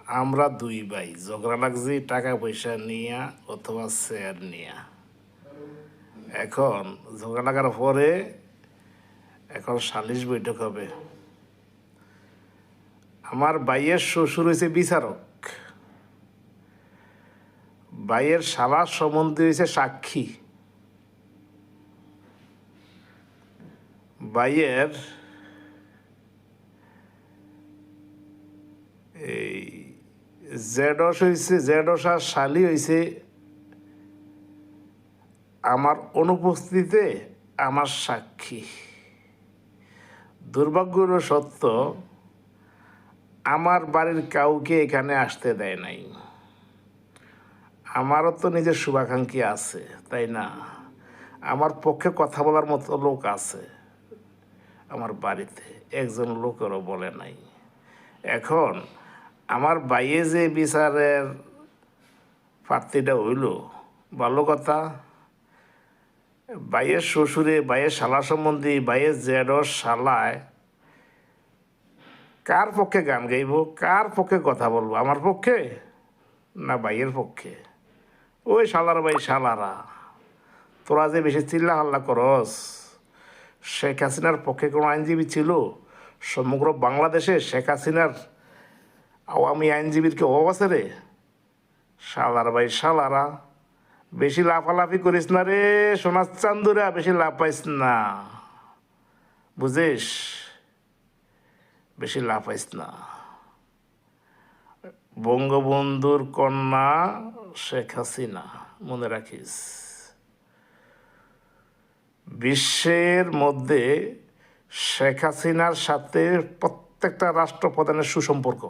আমরা দুই ভাই ঝগড়া লাগছি টাকা পয়সা নিয়া অথবা শেয়ার নিয়া। এখন ঝগড়া লাগার পরে এখন সালিশ বৈঠক হবে। আমার ভাইয়ের শ্বশুর হয়েছে বিচারক, ভাইয়ের শালার সম্বন্ধে হয়েছে সাক্ষী, ভাইয়ের এই জেডস হয়েছে, জেডস আর শালি হয়েছে আমার অনুপস্থিতিতে আমার সাক্ষী। দুর্ভাগ্যর সত্য, আমার বাড়ির কাউকে এখানে আসতে দেয় নাই। আমারও তো নিজের শুভাকাঙ্ক্ষী আছে, তাই না? আমার পক্ষে কথা বলার মতো লোক আছে আমার বাড়িতে, একজন লোকেরও বলে নাই। এখন আমার বাইয়ে যে বিচারের প্রার্থীটা হইল, ভালো কথা। বাইয়ের শ্বশুরে, বাইয়ের শালা সম্বন্ধী, বাইয়ের জেডর শালায় কার পক্ষে গান গাইব, কার পক্ষে কথা বলবো? আমার পক্ষে না বাইয়ের পক্ষে? ওই শালার ভাই শালারা, তোরা যে বেশি চিল্লা হাল্লা করস। শেখ হাসিনার পক্ষে কোনো আইনজীবী ছিল সমগ্র বাংলাদেশে? শেখ হাসিনার আওয়ামী আইনজীবীর কি অভাব আছে রে? শালার ভাই শালারা, বেশি লাফালাফি করিস না রে সোনার চান্দুরা, বেশি লাভ পাইস না, বুঝিস? বেশি লাভ পাইস না। বঙ্গবন্ধুর কন্যা শেখ হাসিনা, মনে রাখিস। বিশ্বের মধ্যে শেখ হাসিনার সাথে প্রত্যেকটা রাষ্ট্রপ্রধানের সুসম্পর্ক।